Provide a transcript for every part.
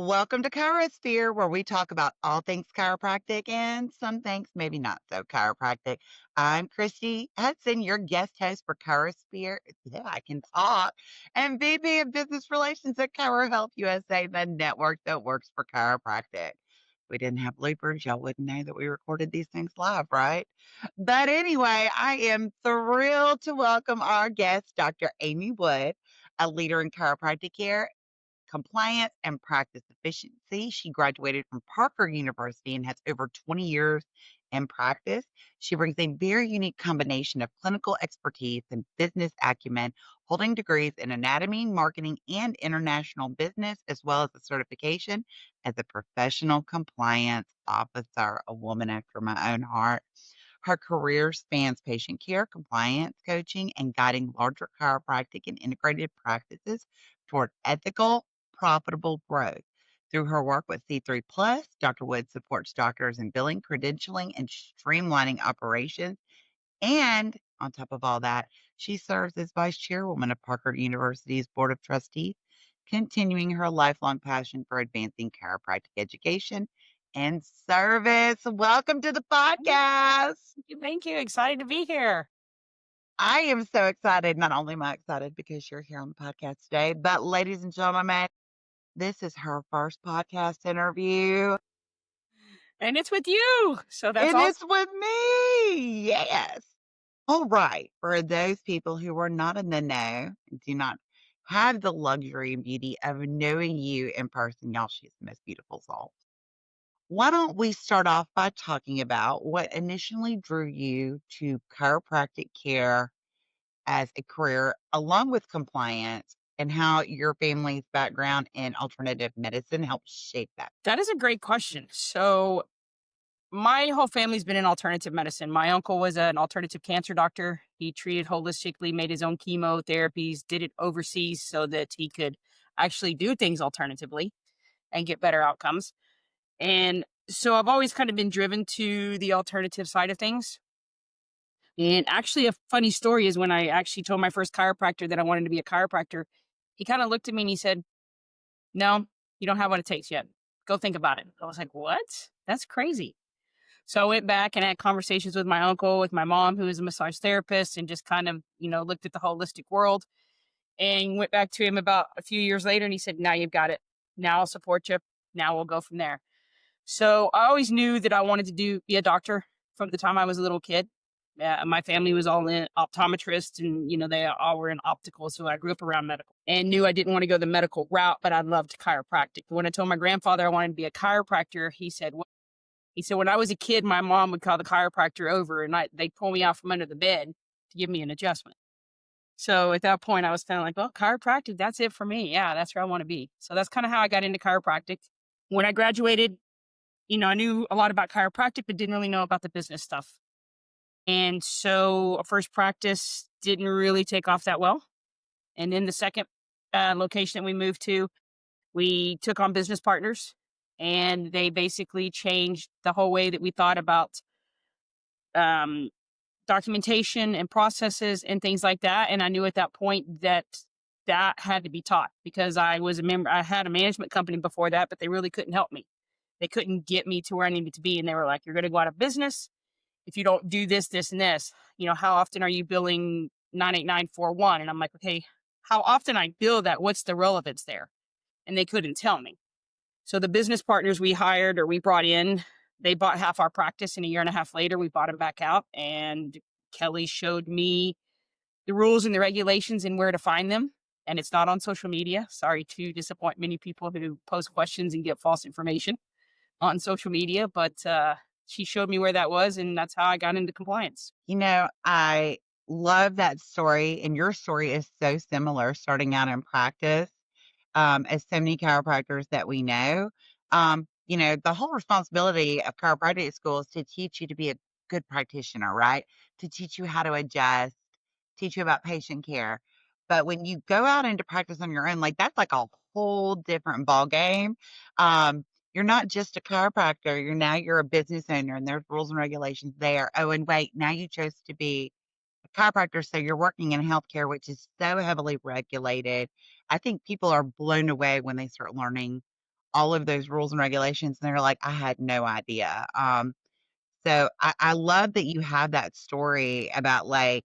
Welcome to ChiroSphere, where we talk about all things chiropractic and some things maybe not so chiropractic. I'm Christy Hudson, your guest host for ChiroSphere. Yeah, I can talk. And VP of Business Relations at Chiro Health USA, the network that works for chiropractic. If we didn't have bloopers, y'all wouldn't know that we recorded these things live, right? But anyway, I am thrilled to welcome our guest, Dr. Amy Wood, a leader in chiropractic care, compliance, and practice efficiency. She graduated from Parker University and has over 20 years in practice. She brings a very unique combination of clinical expertise and business acumen, holding degrees in anatomy, marketing, and international business, as well as a certification as a professional compliance officer, a woman after my own heart. Her career spans patient care, compliance coaching, and guiding larger chiropractic and integrated practices toward ethical, profitable growth. Through her work with C3 Plus, Dr. Wood supports doctors in billing, credentialing, and streamlining operations. And on top of all that, she serves as vice chairwoman of Parker University's Board of Trustees, continuing her lifelong passion for advancing chiropractic education and service. Welcome to the podcast. Thank you. Excited to be here. I am so excited. Not only am I excited because you're here on the podcast today, but ladies and gentlemen, this is her first podcast interview, And it's with you. So that's and awesome. it's with me. Yes. All right. For those people who are not in the know and do not have the luxury and beauty of knowing you in person, y'all, she's the most beautiful soul. Why don't we start off by talking about what initially drew you to chiropractic care as a career, along with compliance, and how your family's background in alternative medicine helped shape that? That is a great question. So my whole family's been in alternative medicine. My uncle was an alternative cancer doctor. He treated holistically, made his own chemotherapies, did it overseas so that he could actually do things alternatively and get better outcomes. And so I've always kind of been driven to the alternative side of things. And actually, a funny story is when I actually told my first chiropractor that I wanted to be a chiropractor, he kind of looked at me and he said, "No, you don't have what it takes yet. Go think about it." I was like, "What? That's crazy." So I went back and had conversations with my uncle, with my mom, who is a massage therapist, and just kind of, looked at the holistic world and went back to him about a few years later. And he said, "Now you've got it. Now I'll support you. Now we'll go from there." So I always knew that I wanted to be a doctor from the time I was a little kid. My family was all in optometrists and, they all were in optical. So I grew up around medical and knew I didn't want to go the medical route, but I loved chiropractic. When I told my grandfather I wanted to be a chiropractor, he said, when I was a kid, my mom would call the chiropractor over and they'd pull me out from under the bed to give me an adjustment. So at that point, I was kind of like, well, chiropractic, that's it for me. Yeah, that's where I want to be. So that's kind of how I got into chiropractic. When I graduated, I knew a lot about chiropractic, but didn't really know about the business stuff. And so a first practice didn't really take off that well. And then the second location that we moved to, we took on business partners and they basically changed the whole way that we thought about documentation and processes and things like that. And I knew at that point that had to be taught because I was a member. I had a management company before that, but they really couldn't help me. They couldn't get me to where I needed to be. And they were like, "You're going to go out of business if you don't do this, this, and this. How often are you billing 98941?" And I'm like, "Okay, how often I bill that? What's the relevance there?" And they couldn't tell me. So the business partners we hired or we brought in, they bought half our practice, and a year and a half later, we bought them back out. And Kelly showed me the rules and the regulations and where to find them. And it's not on social media. Sorry to disappoint many people who post questions and get false information on social media, but she showed me where that was, and that's how I got into compliance. I love that story, and your story is so similar, starting out in practice, as so many chiropractors that we know. The whole responsibility of chiropractic school is to teach you to be a good practitioner, right? To teach you how to adjust, teach you about patient care. But when you go out into practice on your own, like that's like a whole different ball game. You're not just a chiropractor. You're a business owner, and there's rules and regulations there. Oh, and wait, now you chose to be a chiropractor, so you're working in healthcare, which is so heavily regulated. I think people are blown away when they start learning all of those rules and regulations, and they're like, I had no idea. So I love that you have that story about like,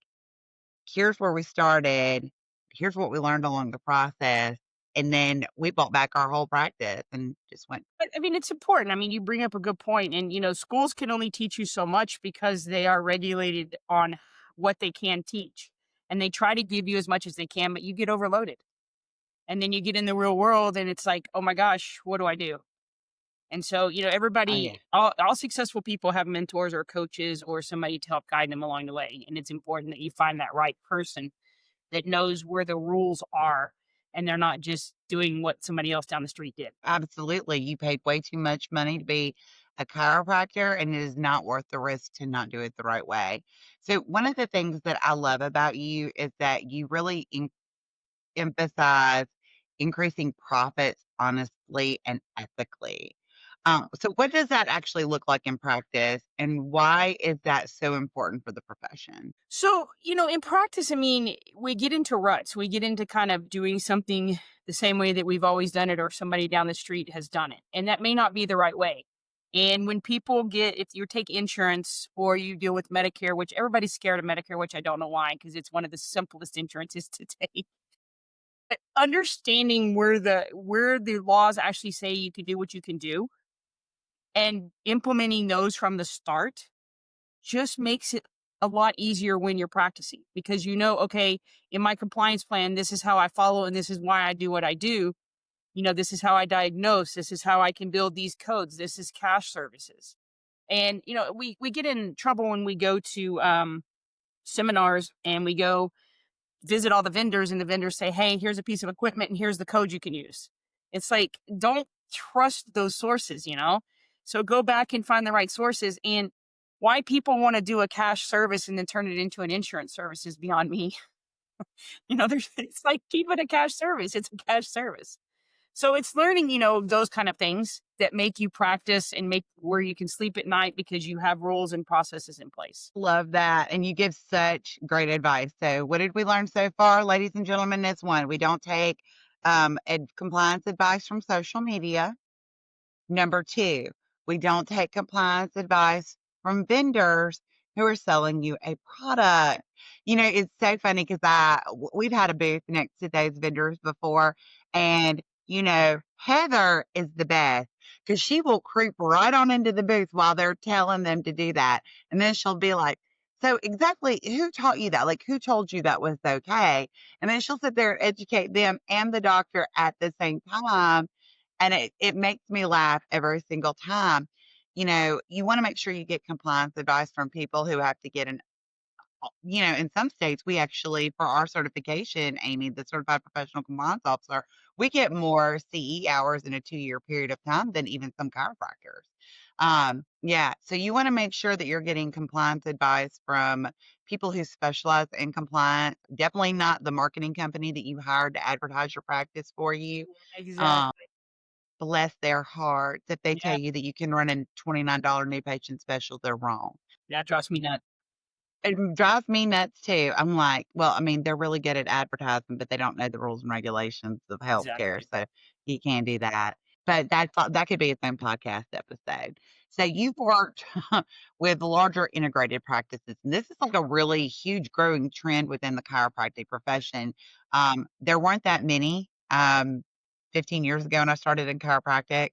here's where we started, here's what we learned along the process, and then we brought back our whole practice and just went. But, I mean, it's important. I mean, you bring up a good point, and, schools can only teach you so much because they are regulated on what they can teach, and they try to give you as much as they can, but you get overloaded, and then you get in the real world, and it's like, "Oh my gosh, what do I do?" And so, Oh yeah, all successful people have mentors or coaches or somebody to help guide them along the way, and it's important that you find that right person that knows where the rules are, and they're not just doing what somebody else down the street did. absolutely. You paid way too much money to be a chiropractor, and it is not worth the risk to not do it the right way. So, one of the things that I love about you is that you really emphasize increasing profits honestly and ethically. So, what does that actually look like in practice, and why is that so important for the profession? So, in practice, I mean, we get into ruts. We get into kind of doing something the same way that we've always done it or somebody down the street has done it. And that may not be the right way. And when people if you take insurance or you deal with Medicare, which everybody's scared of Medicare, which I don't know why, because it's one of the simplest insurances to take. But understanding where the laws actually say you can do what you can do and implementing those from the start just makes it a lot easier when you're practicing because okay, in my compliance plan, this is how I follow and this is why I do what I do. This is how I diagnose, this is how I can build these codes, this is cash services. And we get in trouble when we go to seminars and we go visit all the vendors and the vendors say, "Hey, here's a piece of equipment and here's the code you can use." It's like, don't trust those sources. So go back and find the right sources. And why people want to do a cash service and then turn it into an insurance service is beyond me. It's like keep it a cash service. It's a cash service. So it's learning, those kind of things that make you practice and make where you can sleep at night because you have rules and processes in place. Love that. And you give such great advice. So, what did we learn so far, ladies and gentlemen? Is one, we don't take compliance advice from social media. Number 2, we don't take compliance advice from vendors who are selling you a product. It's so funny because we've had a booth next to those vendors before, and Heather is the best because she will creep right on into the booth while they're telling them to do that, and then she'll be like, "So exactly who taught you that? Like who told you that was okay?" And then she'll sit there and educate them and the doctor at the same time, and it makes me laugh every single time. You want to make sure you get compliance advice from people who have to get in some states, we actually, for our certification, Amy, the certified professional compliance officer, we get more CE hours in a 2-year period of time than even some chiropractors. Yeah. So you want to make sure that you're getting compliance advice from people who specialize in compliance, definitely not the marketing company that you hired to advertise your practice for you. Um, Exactly. Bless their hearts. If they tell Yeah. you that you can run a $29 new patient special, they're wrong. That drives me nuts. It drives me nuts too. I'm like, well, I mean, they're really good at advertising, but they don't know the rules and regulations of healthcare, Exactly. so you can't do that. But that could be its own podcast episode. So you've worked with larger integrated practices, and this is like a really huge growing trend within the chiropractic profession. There weren't that many 15 years ago when I started in chiropractic.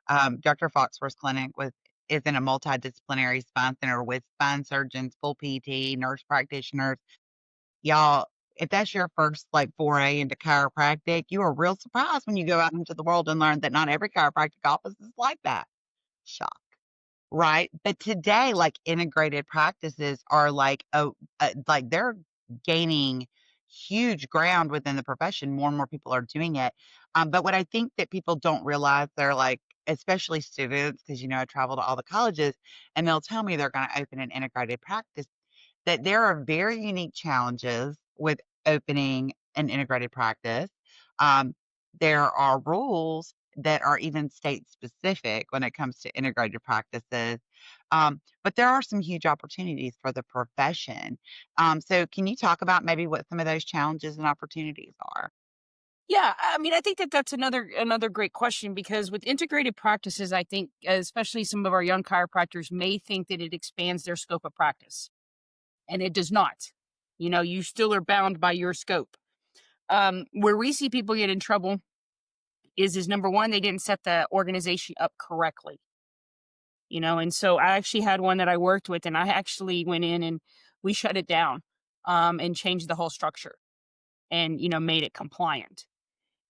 Dr. Foxworth's clinic is in a multidisciplinary spine center with spine surgeons, full PT, nurse practitioners. Y'all, if that's your first like foray into chiropractic, you are real surprised when you go out into the world and learn that not every chiropractic office is like that. Shock. Right? But today, like, integrated practices are like they're gaining huge ground within the profession. More and more people are doing it. But what I think that people don't realize, they're like, especially students, because I travel to all the colleges, and they'll tell me they're going to open an integrated practice, that there are very unique challenges with opening an integrated practice. Um, there are rules that are even state specific when it comes to integrated practices. But there are some huge opportunities for the profession. So, can you talk about maybe what some of those challenges and opportunities are? Yeah, I mean, I think that that's another great question because with integrated practices, I think especially some of our young chiropractors may think that it expands their scope of practice, and it does not. You still are bound by your scope. Where we see people get in trouble is number one, they didn't set the organization up correctly. And so I actually had one that I worked with, and I actually went in and we shut it down, and changed the whole structure and made it compliant.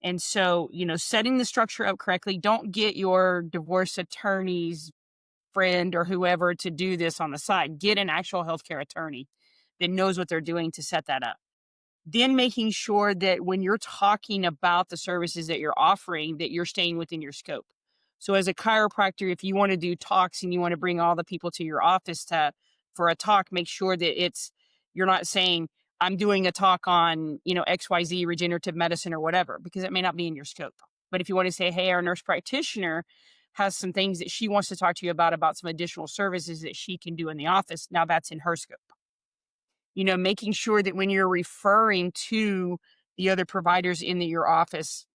And so, setting the structure up correctly, don't get your divorce attorney's friend or whoever to do this on the side. Get an actual healthcare attorney that knows what they're doing to set that up. Then making sure that when you're talking about the services that you're offering, that you're staying within your scope. So as a chiropractor, if you want to do talks and you want to bring all the people to your office for a talk, make sure that you're not saying, I'm doing a talk on, XYZ regenerative medicine or whatever, because it may not be in your scope. But if you want to say, hey, our nurse practitioner has some things that she wants to talk to you about some additional services that she can do in the office, now that's in her scope. Making sure that when you're referring to the other providers in your office,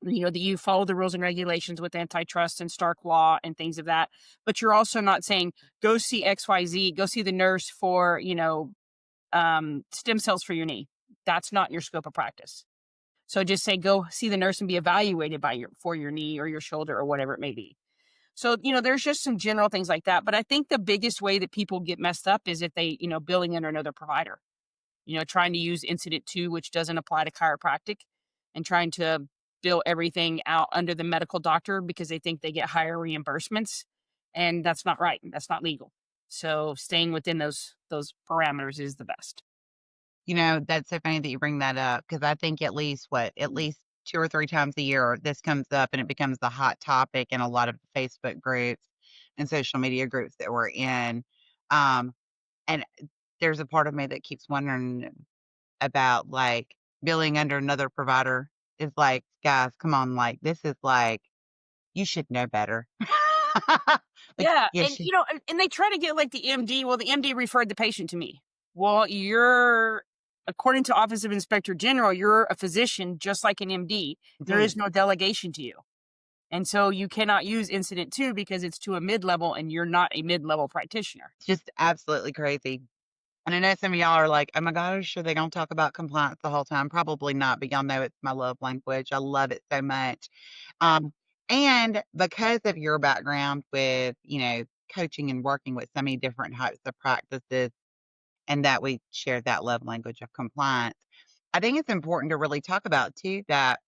that you follow the rules and regulations with antitrust and Stark law and things of that. But you're also not saying, go see XYZ, go see the nurse for, stem cells for your knee. That's not your scope of practice. So just say, go see the nurse and be evaluated for your knee or your shoulder or whatever it may be. So, there's just some general things like that. But I think the biggest way that people get messed up is if they, billing under another provider, trying to use incident two, which doesn't apply to chiropractic, and trying to bill everything out under the medical doctor because they think they get higher reimbursements. And that's not right. That's not legal. So staying within those parameters is the best. That's so funny that you bring that up because I think at least 2 or 3 times a year, this comes up and it becomes the hot topic in a lot of Facebook groups and social media groups that we're in. Um, and there's a part of me that keeps wondering about, like, billing under another provider is like, "Guys, come on, like, this is like, you should know better." Like, Yeah, you and should and they try to get like the MD. Well, the MD referred the patient to me. Well, according to Office of Inspector General, you're a physician just like an MD. There dude, is no delegation to you. And so you cannot use incident two because it's to a mid-level and you're not a mid-level practitioner. it's just absolutely crazy. And I know some of y'all are like, "Oh my gosh, are they gonna talk about compliance the whole time?" Probably not, but y'all know it's my love language. I love it so much. Um, and because of your background with, coaching and working with so many different types of practices and that we share that love language of compliance, I think it's important to really talk about too that,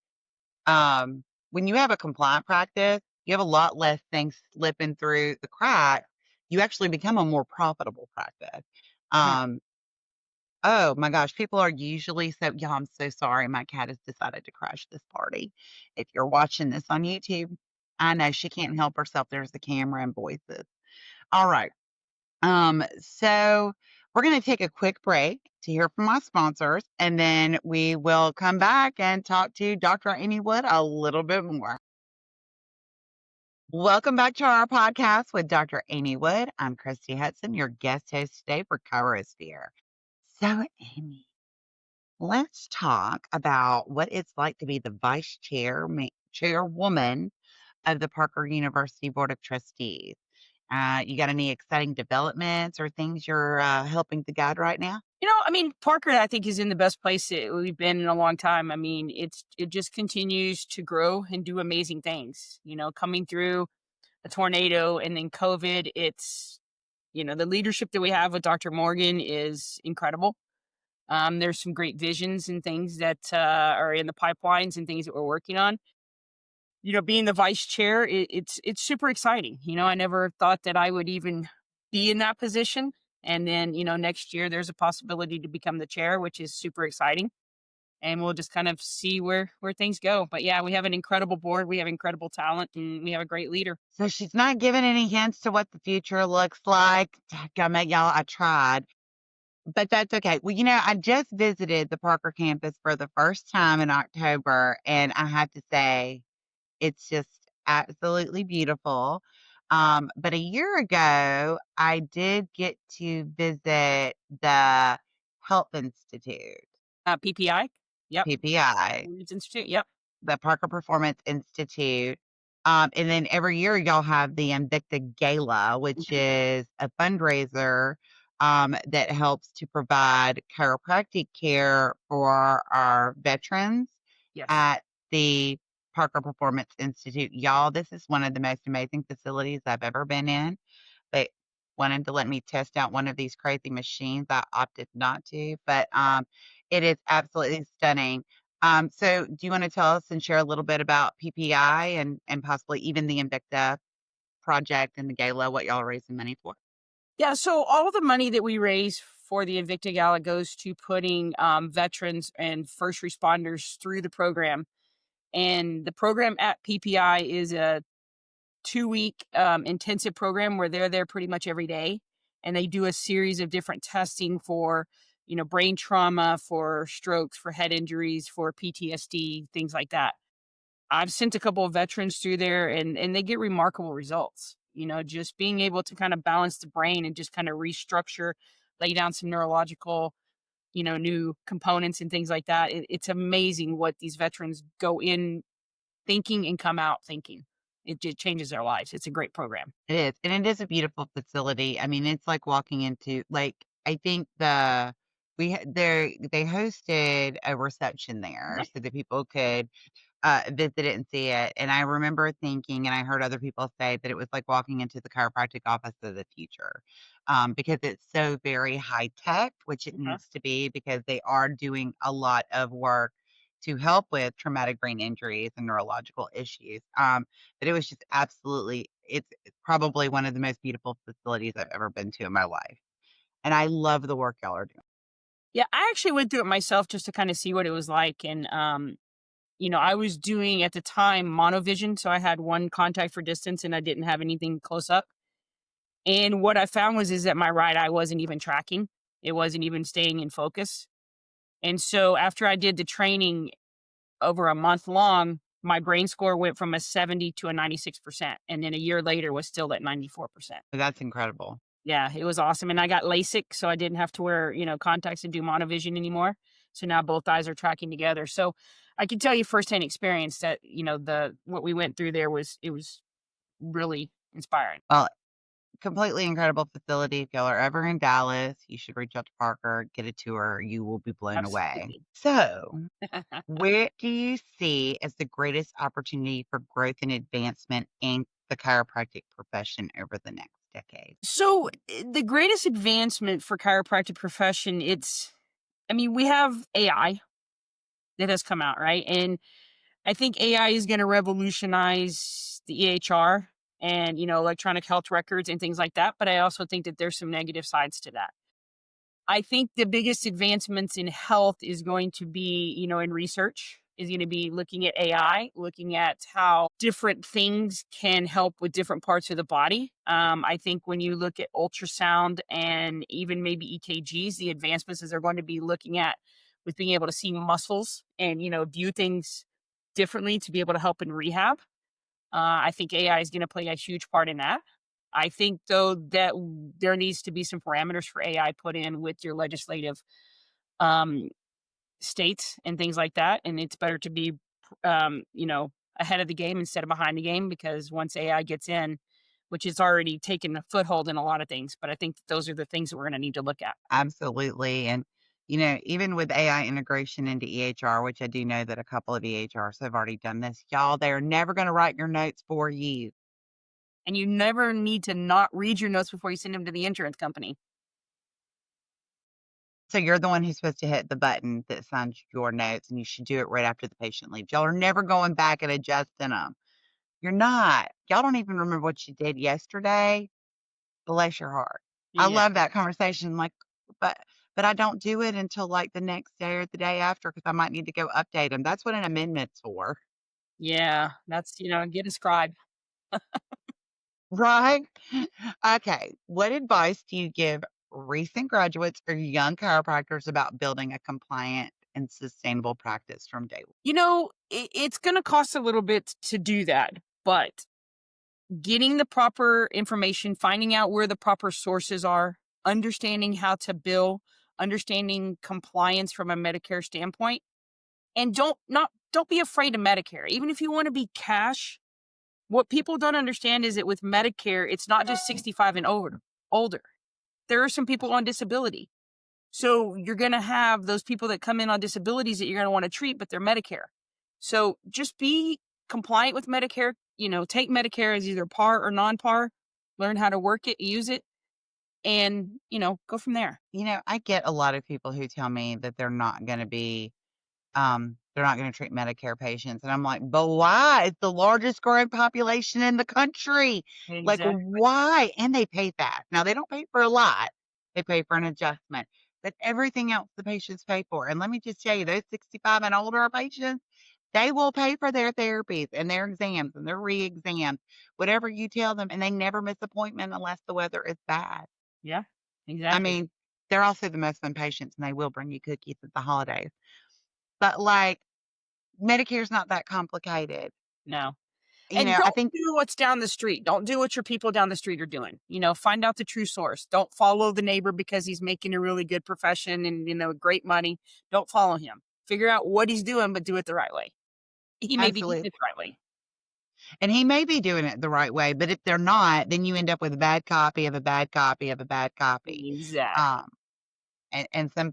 when you have a compliant practice, you have a lot less things slipping through the cracks. You actually become a more profitable practice. Mhm. Um, Oh my gosh, people are usually yeah, I'm so sorry. My cat has decided to crash this party. If you're watching this on YouTube, I know she can't help herself. There's the camera and voices. All right. So we're going to take a quick break to hear from my sponsors, and then we will come back and talk to Dr. Amy Wood a little bit more. Welcome back to our podcast with Dr. Amy Wood. I'm Christy Hudson, your guest host today for ChiroSphere. So, Amy, let's talk about what it's like to be the chairwoman of the Parker University Board of Trustees. You got any exciting developments or things you're helping to guide right now? I mean, Parker, I think, is in the best place we've been in a long time. I mean, it just continues to grow and do amazing things. Coming through a tornado and then COVID, the leadership that we have with Dr. Morgan is incredible. There's some great visions and things that are in the pipelines and things that we're working on. Being the vice chair, it's super exciting. I never thought that I would even be in that position. And then, next year there's a possibility to become the chair, which is super exciting. And we'll just kind of see where things go. But yeah, we have an incredible board, we have incredible talent, and we have a great leader. So she's not giving any hints to what the future looks like. Dadgummit, y'all, I tried. But that's okay. Well, I just visited the Parker campus for the first time in October, and I have to say, it's just absolutely beautiful. But a year ago, I did get to visit the Health Institute, PPI, yep. PPI. Women's Institute, yep. the Parker Performance Institute. And then every year y'all have the Invicta Gala, which Mhm. is a fundraiser that helps to provide chiropractic care for our veterans Yes. at the Parker Performance Institute. Y'all, this is one of the most amazing facilities I've ever been in. They wanted to let me test out one of these crazy machines. I opted not to, but it is absolutely stunning. So do you want to tell us and share a little bit about PPI and possibly even the Invicta project and the gala, what y'all are raising money for? Yeah, so all the money that we raise for the Invicta Gala goes to putting veterans and first responders through the program. And the program at PPI is a 2-week intensive program where they're there pretty much every day. And they do a series of different testing for, brain trauma, for strokes, for head injuries, for PTSD, things like that. I've sent a couple of veterans through there and they get remarkable results. Just being able to kind of balance the brain and just kind of restructure, lay down some neurological, new components and things like that. It's amazing what these veterans go in thinking and come out thinking. It just changes their lives. It's a great program. It is, and it is a beautiful facility. I mean, it's like walking into like I think they hosted a reception there Right. so that people could visit it and see it, and I remember thinking, and I heard other people say that it was like walking into the chiropractic office of the future, because it's so very high tech, which it Uh-huh. needs to be because they are doing a lot of work to help with traumatic brain injuries and neurological issues. But it was just absolutely, it's probably one of the most beautiful facilities I've ever been to in my life, and I love the work y'all are doing. Yeah, I actually went through it myself just to kind of see what it was like. And I was doing at the time monovision, so I had one contact for distance and I didn't have anything close up. And what I found was is that my right eye wasn't even tracking. It wasn't even staying in focus. And so after I did the training over a month long, my brain score went from a 70 to a 96%. And then a year later was still at 94%. That's incredible. Yeah, it was awesome. And I got LASIK, so I didn't have to wear, contacts and do monovision anymore. So now both eyes are tracking together. So I can tell you firsthand experience that, the what we went through there was really inspiring. Well, completely incredible facility. If y'all are ever in Dallas, you should reach out to Parker, get a tour. You will be blown away. Absolutely. So, where do you see as the greatest opportunity for growth and advancement in the chiropractic profession over the next decade? So the greatest advancement for chiropractic profession, we have AI that has come out, right? And I think AI is going to revolutionize the EHR and, electronic health records and things like that. But I also think that there's some negative sides to that. I think the biggest advancements in health is going to be, in research, is going to be looking at AI, looking at how different things can help with different parts of the body. I think when you look at ultrasound and even maybe EKGs, the advancements is they're going to be looking at with being able to see muscles and, view things differently to be able to help in rehab. I think AI is going to play a huge part in that. I think, though, that there needs to be some parameters for AI put in with your legislative um, states and things like that. And it's better to be, ahead of the game instead of behind the game because once AI gets in, which is already taken a foothold in a lot of things, but I think those are the things that we're going to need to look at. Absolutely. And, even with AI integration into EHR, which I do know that a couple of EHRs have already done this, y'all, they're never going to write your notes for you. And you never need to not read your notes before you send them to the insurance company. So you're the one who's supposed to hit the button that signs your notes, and you should do it right after the patient leaves. Y'all are never going back and adjusting them. You're not. Y'all don't even remember what you did yesterday. Bless your heart. I Yeah. love that conversation. Like, but but I don't do it until like the next day or the day after because I might need to go update them. That's what an amendment's for, Yeah. That's, get a scribe. right? Okay. What advice do you give recent graduates or young chiropractors about building a compliant and sustainable practice from day one? It's going to cost a little bit to do that, but getting the proper information, finding out where the proper sources are, understanding how to bill, understanding compliance from a Medicare standpoint, and don't be afraid of Medicare. Even if you want to be cash, what people don't understand is that with Medicare, it's not just 65 and older. There are some people on disability. So you're going to have those people that come in on disabilities that you're going to want to treat, but they're Medicare. So just be compliant with Medicare. Take Medicare as either par or non-par, learn how to work it, use it, and, go from there. I get a lot of people who tell me that they're not gonna treat Medicare patients, and I'm like, "But why? It's the largest growing population in the country. Like, Exactly. why?" And they pay that. Now, they don't pay for a lot. They pay for an adjustment, but everything else the patients pay for, and let me just tell you, those 65 and older patients, they will pay for their therapies and their exams and their re-exams, whatever you tell them, and they never miss appointment unless the weather is bad. Yeah, I exactly. mean, they're also the most fun patients, and they will bring you cookies at the holidays. But, like, Medicare's not that complicated. No. And I don't think do what's down the street. Don't do what your people down the street are doing. Find out the true source. Don't follow the neighbor because he's making a really good profession and, great money. Don't follow him. Figure out what he's doing, but do it the right way. He may be doing absolutely. it the right way. And he may be doing it the right way, but if they're not, then you end up with a bad copy of a bad copy of a bad copy. Exactly. Um, and some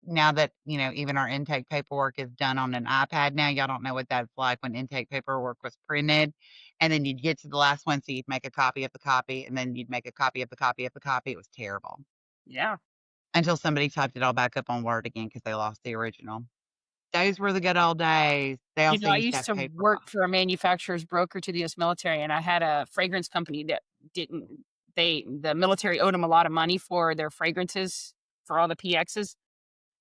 now that, even our intake paperwork is done on an iPad now, y'all don't know what that's like when intake paperwork was printed, and then you'd get to the last one, so you'd make a copy of the copy, and then you'd make a copy of the copy of the copy. It was terrible Yeah. until somebody typed it all back up on Word again because they lost the original. Those were the good old days. They also I used to used have to paper work for a manufacturer's broker to the US military, and I had a fragrance company that didn't the military owed them a lot of money for their fragrances for all the PXs.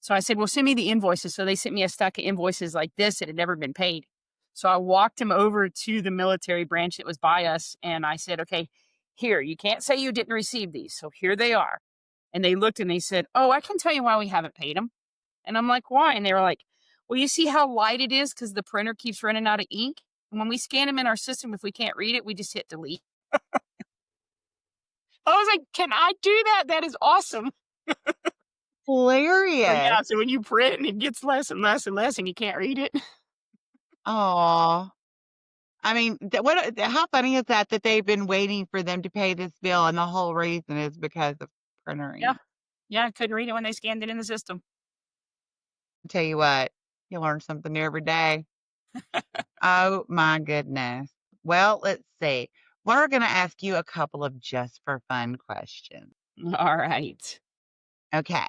So I said, "Well, send me the invoices." So they sent me a stack of invoices like this that had never been paid. So I walked him over to the military branch that was by us, and I said, "Okay, here, you can't say you didn't receive these. So here they are." And they looked and they said, "Oh, I can tell you why we haven't paid them." And I'm like, "Why?" And they were like, "Well, you see how light it is because the printer keeps running out of ink? And when we scan them in our system, if we can't read it, we just hit delete." I was like, "Can I do that? That is awesome." So hilarious. yeah, so when you print and it gets less and less and less and you can't read it. Aw. I mean, how funny is that they've been waiting for them to pay this bill, and the whole reason is because of printer Yeah. ink. Yeah, I couldn't read it when they scanned it in the system. Tell you what, you learn something new every day. Oh my goodness. Well, let's see. We're gonna ask you a couple of just for fun questions. All right. Okay.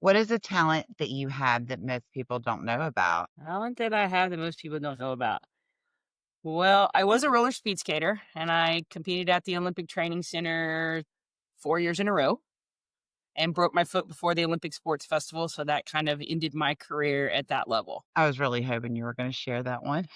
What is a talent that you have that most people don't know about? Talent that I have that most people don't know about. Well, I was a roller speed skater and I competed at the Olympic Training Center 4 years in a row and broke my foot before the Olympic Sports Festival. So that kind of ended my career at that level. I was really hoping you were gonna share that one.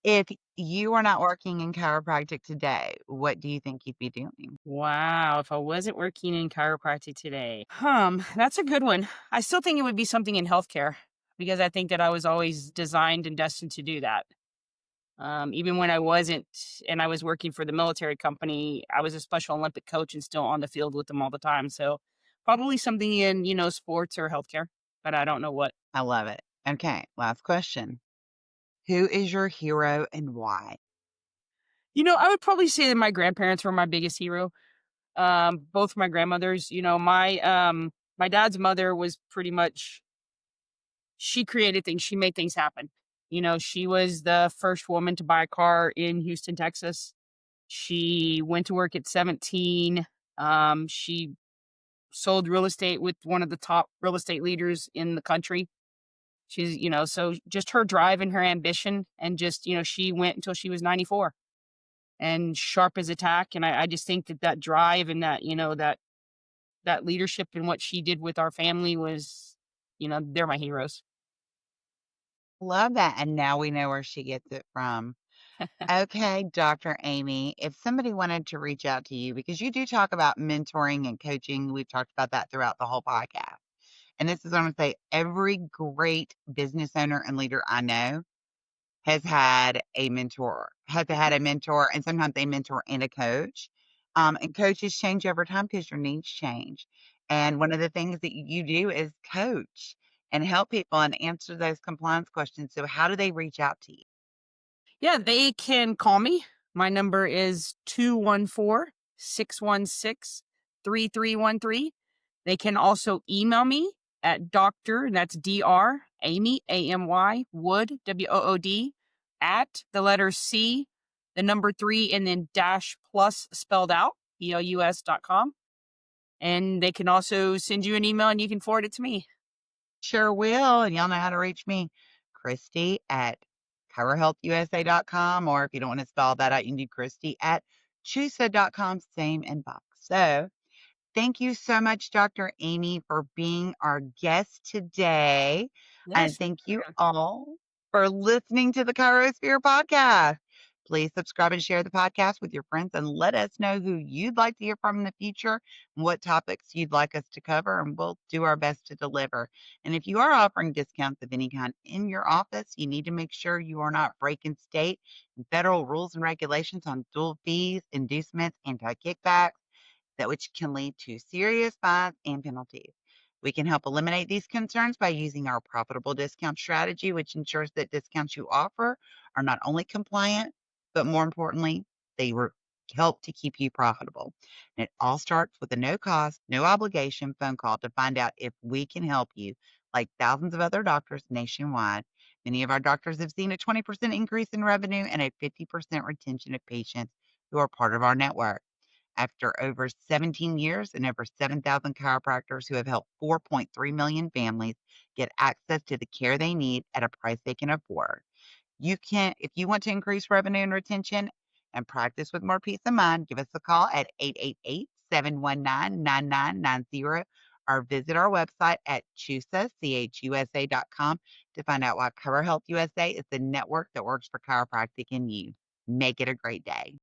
If you are not working in chiropractic today, what do you think you'd be doing? Wow. If I wasn't working in chiropractic today, that's a good one. I still think it would be something in healthcare because I think that I was always designed and destined to do that. Even when I wasn't and I was working for the military company, I was a Special Olympic coach and still on the field with them all the time. So probably something in, sports or healthcare, but I don't know what. I love it. Okay, last question. Who is your hero and why? I would probably say that my grandparents were my biggest hero. Both my grandmothers, my dad's mother was pretty much she created things, she made things happen. She was the first woman to buy a car in Houston, Texas. She went to work at 17. She sold real estate with one of the top real estate leaders in the country. She's, so just her drive and her ambition, and just, she went until she was 94 and sharp as a tack. And I just think that drive and that leadership and what she did with our family was, they're my heroes. Love that. And now we know where she gets it from. Okay, Dr. Amy, if somebody wanted to reach out to you, because you do talk about mentoring and coaching, we've talked about that throughout the whole podcast. And this is what I'm going to say every great business owner and leader I know has had a mentor, and sometimes a mentor and a coach. And coaches change over time because your needs change. And one of the things that you do is coach and help people and answer those compliance questions. So how do they reach out to you? Yeah, they can call me. My number is 214-616-3313. They can also email me at doctor, and that's Dr. Amy, Amy, Wood, Wood, at the letter C, the number 3, and then dash plus spelled out, plus.com. And they can also send you an email and you can forward it to me. Sure will. And y'all know how to reach me, Christy at chirohealthusa.com. Or if you don't want to spell that out, you can do Christy at chusa.com, same inbox. So thank you so much, Dr. Amy, for being our guest today. And Yes. thank you all for listening to the ChiroSphere podcast. Please subscribe and share the podcast with your friends and let us know who you'd like to hear from in the future and what topics you'd like us to cover, and we'll do our best to deliver. And if you are offering discounts of any kind in your office, you need to make sure you are not breaking state and federal rules and regulations on dual fees, inducements, anti-kickbacks, that which can lead to serious fines and penalties. We can help eliminate these concerns by using our profitable discount strategy, which ensures that discounts you offer are not only compliant, but more importantly, they help to keep you profitable. And it all starts with a no cost, no obligation phone call to find out if we can help you, like thousands of other doctors nationwide. Many of our doctors have seen a 20% increase in revenue and a 50% retention of patients who are part of our network. After over 17 years and over 7,000 chiropractors who have helped 4.3 million families get access to the care they need at a price they can afford. If you want to increase revenue and retention and practice with more peace of mind, give us a call at 888-719-9990 or visit our website at chusa.com to find out why Chiro Health USA is the network that works for chiropractic and you. Make it a great day.